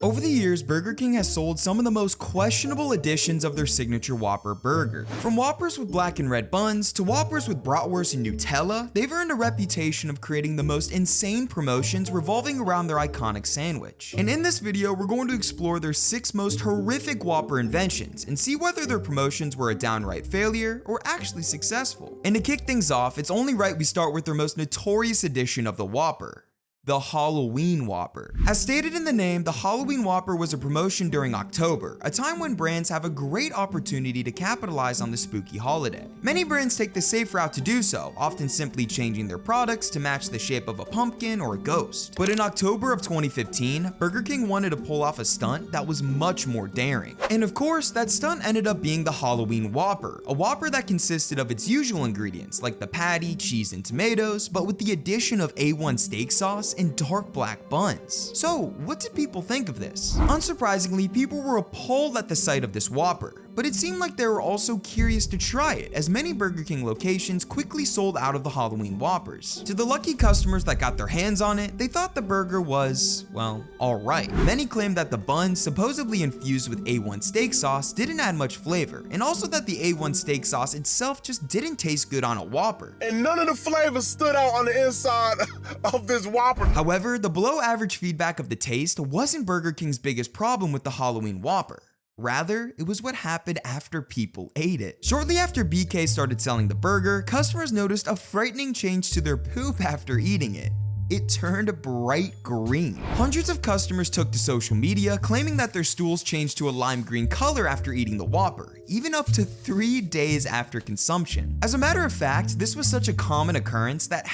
Over the years, Burger King has sold some of the most questionable editions of their signature Whopper burger. From Whoppers with black and red buns to Whoppers with bratwurst and Nutella, they've earned a reputation of creating the most insane promotions revolving around their iconic sandwich. And in this video, we're going to explore their 6 most horrific Whopper inventions and see whether their promotions were a downright failure or actually successful. And to kick things off, it's only right we start with their most notorious edition of the Whopper: the Halloween Whopper. As stated in the name, the Halloween Whopper was a promotion during October, a time when brands have a great opportunity to capitalize on the spooky holiday. Many brands take the safe route to do so, often simply changing their products to match the shape of a pumpkin or a ghost. But in October of 2015, Burger King wanted to pull off a stunt that was much more daring. And of course, that stunt ended up being the Halloween Whopper, a Whopper that consisted of its usual ingredients like the patty, cheese, and tomatoes, but with the addition of A1 steak sauce and dark black buns. So, what did people think of this? Unsurprisingly, people were appalled at the sight of this Whopper, but it seemed like they were also curious to try it, as many Burger King locations quickly sold out of the Halloween Whoppers. To the lucky customers that got their hands on it, they thought the burger was, well, alright. Many claimed that the buns, supposedly infused with A1 steak sauce, didn't add much flavor, and also that the A1 steak sauce itself just didn't taste good on a Whopper. And none of the flavors stood out on the inside of this Whopper. However, the below average feedback of the taste wasn't Burger King's biggest problem with the Halloween Whopper. Rather, it was what happened after people ate it. Shortly after BK started selling the burger, customers noticed a frightening change to their poop after eating it. It turned bright green. Hundreds of customers took to social media claiming that their stools changed to a lime green color after eating the Whopper, even up to 3 days after consumption. As a matter of fact, this was such a common occurrence that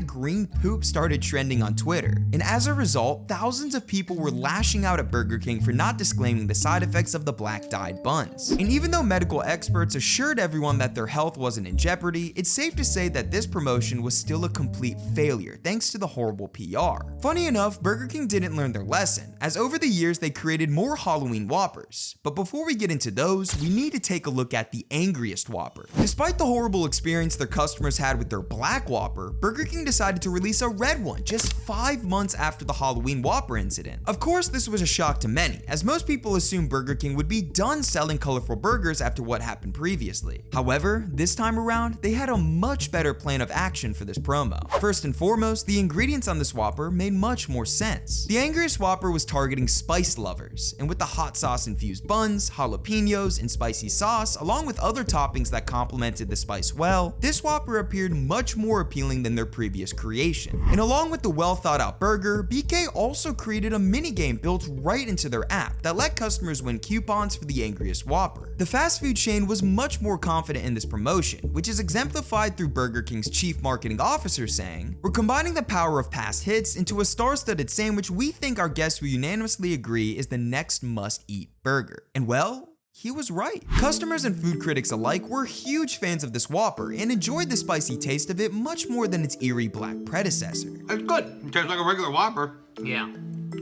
#greenpoop started trending on Twitter. And as a result, thousands of people were lashing out at Burger King for not disclaiming the side effects of the black dyed buns. And even though medical experts assured everyone that their health wasn't in jeopardy, it's safe to say that this promotion was still a complete failure thanks to the horrible PR. Funny enough, Burger King didn't learn their lesson, as over the years they created more Halloween Whoppers. But before we get into those, we need to take a look at the angriest Whopper. Despite the horrible experience their customers had with their black Whopper, Burger King decided to release a red one just 5 months after the Halloween Whopper incident. Of course, this was a shock to many, as most people assumed Burger King would be done selling colorful burgers after what happened previously. However, this time around, they had a much better plan of action for this promo. First and foremost, the ingredients on this Whopper made much more sense. The angriest Whopper was targeting spice lovers, and with the hot sauce infused buns, jalapenos, and spicy sauce, along with other toppings that complemented the spice well, this Whopper appeared much more appealing than their previous creation. And along with the well thought out burger, BK also created a minigame built right into their app that let customers win coupons for the angriest Whopper. The fast food chain was much more confident in this promotion, which is exemplified through Burger King's chief marketing officer saying, "We're combining the power of past hits into a star-studded sandwich we think our guests will unanimously agree is the next must-eat burger." And well, he was right. Customers and food critics alike were huge fans of this Whopper and enjoyed the spicy taste of it much more than its eerie black predecessor. It's good. It tastes like a regular Whopper. Yeah.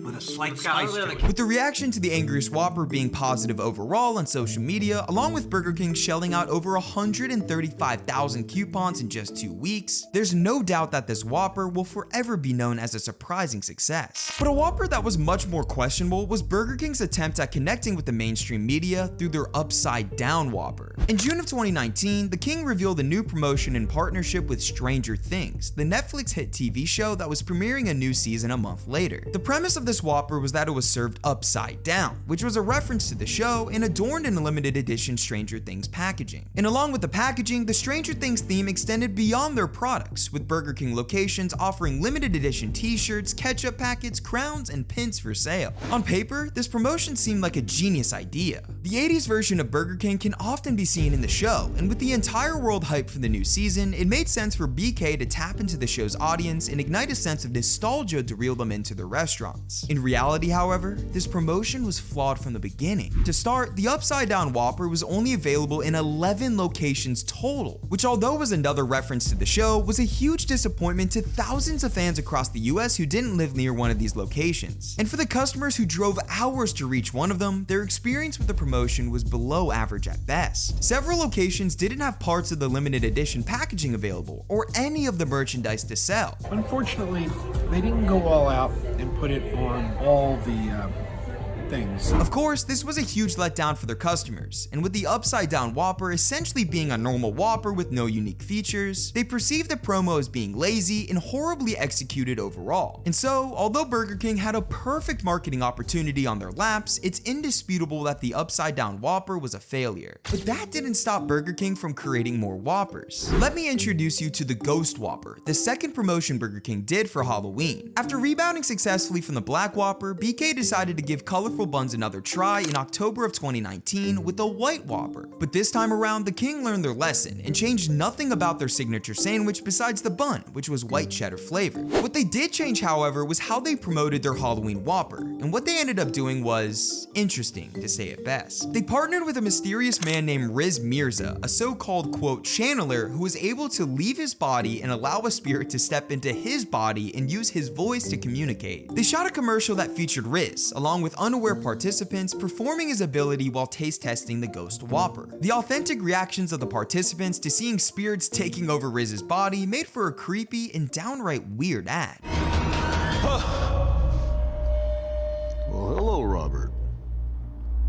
With a slight It's got a spice little to bit it. With the reaction to the angriest Whopper being positive overall on social media, along with Burger King shelling out over 135,000 coupons in just 2 weeks, there's no doubt that this Whopper will forever be known as a surprising success. But a Whopper that was much more questionable was Burger King's attempt at connecting with the mainstream media through their upside down Whopper. In June of 2019, the King revealed a new promotion in partnership with Stranger Things, the Netflix hit TV show that was premiering a new season a month later. The premise of this Whopper was that it was served upside down, which was a reference to the show and adorned in a limited edition Stranger Things packaging. And along with the packaging, the Stranger Things theme extended beyond their products, with Burger King locations offering limited edition t-shirts, ketchup packets, crowns, and pins for sale. On paper, this promotion seemed like a genius idea. The 80s version of Burger King can often be seen in the show, and with the entire world hyped for the new season, it made sense for BK to tap into the show's audience and ignite a sense of nostalgia to reel them into their restaurants. In reality, however, this promotion was flawed from the beginning. To start, the upside down Whopper was only available in 11 locations total, which although was another reference to the show, was a huge disappointment to thousands of fans across the US who didn't live near one of these locations. And for the customers who drove hours to reach one of them, their experience with the promotion was below average at best. Several locations didn't have parts of the limited edition packaging available, or any of the merchandise to sell. Unfortunately, they didn't go all out and put it on all the things. Of course, this was a huge letdown for their customers, and with the upside down Whopper essentially being a normal Whopper with no unique features, they perceived the promo as being lazy and horribly executed overall. And so, although Burger King had a perfect marketing opportunity on their laps, it's indisputable that the upside down Whopper was a failure. But that didn't stop Burger King from creating more Whoppers. Let me introduce you to the Ghost Whopper, the second promotion Burger King did for Halloween. After rebounding successfully from the Black Whopper, BK decided to give colorful buns another try in October of 2019 with a White Whopper. But this time around, the King learned their lesson and changed nothing about their signature sandwich besides the bun, which was white cheddar flavored. What they did change, however, was how they promoted their Halloween Whopper, and what they ended up doing was interesting, to say it best. They partnered with a mysterious man named Riz Mirza, a so-called, quote, channeler who was able to leave his body and allow a spirit to step into his body and use his voice to communicate. They shot a commercial that featured Riz, along with unaware participants performing his ability while taste testing the Ghost Whopper. The authentic reactions of the participants to seeing spirits taking over Riz's body made for a creepy and downright weird ad. Well, hello, Robert.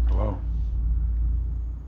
Hello.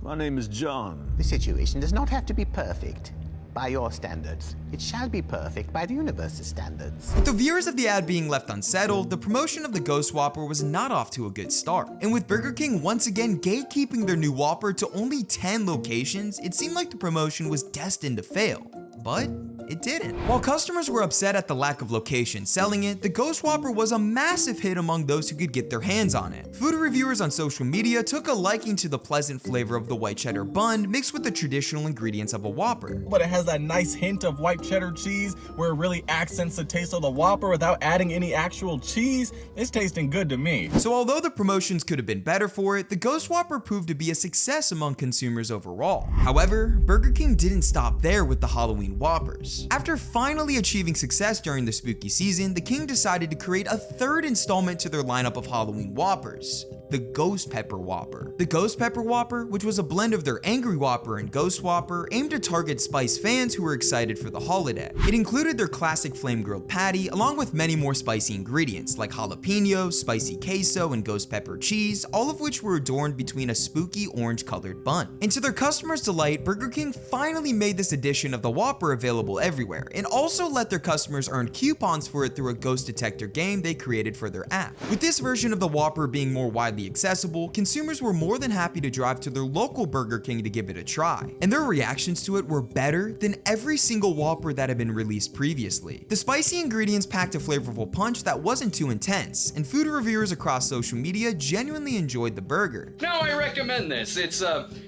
My name is John. The situation does not have to be perfect by your standards. It shall be perfect by the universe's standards. With the viewers of the ad being left unsettled, the promotion of the Ghost Whopper was not off to a good start. And with Burger King once again gatekeeping their new Whopper to only 10 locations, it seemed like the promotion was destined to fail. But it didn't. While customers were upset at the lack of locations selling it, the Ghost Whopper was a massive hit among those who could get their hands on it. Food reviewers on social media took a liking to the pleasant flavor of the white cheddar bun mixed with the traditional ingredients of a Whopper. But it has that nice hint of white cheddar cheese where it really accents the taste of the Whopper without adding any actual cheese. It's tasting good to me. So although the promotions could have been better for it, the Ghost Whopper proved to be a success among consumers overall. However, Burger King didn't stop there with the Halloween Whoppers. After finally achieving success during the spooky season, the King decided to create a third installment to their lineup of Halloween Whoppers, the Ghost Pepper Whopper. The Ghost Pepper Whopper, which was a blend of their Angry Whopper and Ghost Whopper, aimed to target spice fans who were excited for the holiday. It included their classic flame grilled patty, along with many more spicy ingredients like jalapeno, spicy queso, and ghost pepper cheese, all of which were adorned between a spooky orange colored bun. And to their customers' delight, Burger King finally made this edition of the Whopper available everywhere, and also let their customers earn coupons for it through a ghost detector game they created for their app. With this version of the Whopper being more widely accessible, consumers were more than happy to drive to their local Burger King to give it a try, and their reactions to it were better than every single Whopper that had been released previously. The spicy ingredients packed a flavorful punch that wasn't too intense, and food reviewers across social media genuinely enjoyed the burger. Now I recommend this. It's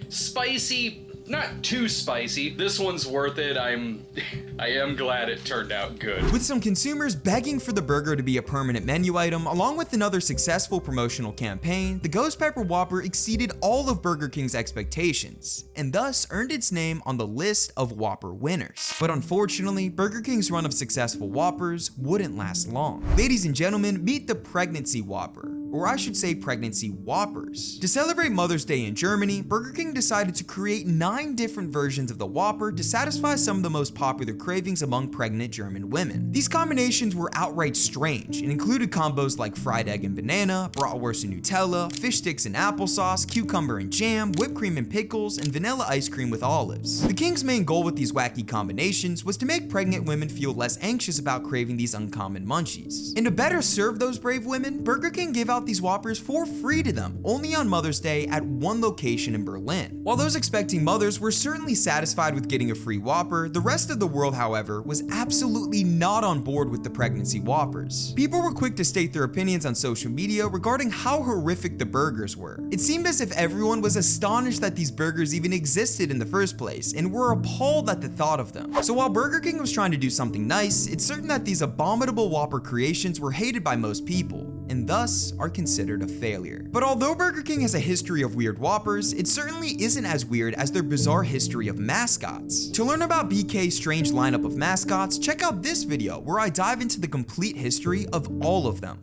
spicy, not too spicy. This one's worth it. I am glad it turned out good. With some consumers begging for the burger to be a permanent menu item, along with another successful promotional campaign, the Ghost Pepper Whopper exceeded all of Burger King's expectations, and thus earned its name on the list of Whopper winners. But unfortunately, Burger King's run of successful Whoppers wouldn't last long. Ladies and gentlemen, meet the Pregnancy Whopper, or I should say Pregnancy Whoppers. To celebrate Mother's Day in Germany, Burger King decided to create 9 different versions of the Whopper to satisfy some of the most popular cravings among pregnant German women. These combinations were outright strange and included combos like fried egg and banana, bratwurst and Nutella, fish sticks and applesauce, cucumber and jam, whipped cream and pickles, and vanilla ice cream with olives. The King's main goal with these wacky combinations was to make pregnant women feel less anxious about craving these uncommon munchies. And to better serve those brave women, Burger King gave out these Whoppers for free to them, only on Mother's Day at one location in Berlin. While those expecting mothers were certainly satisfied with getting a free Whopper, the rest of the world, however, was absolutely not on board with the Pregnancy Whoppers. People were quick to state their opinions on social media regarding how horrific the burgers were. It seemed as if everyone was astonished that these burgers even existed in the first place, and were appalled at the thought of them. So while Burger King was trying to do something nice, it's certain that these abominable Whopper creations were hated by most people, and thus are considered a failure. But although Burger King has a history of weird Whoppers, it certainly isn't as weird as their bizarre history of mascots. To learn about BK's strange lineup of mascots, check out this video where I dive into the complete history of all of them.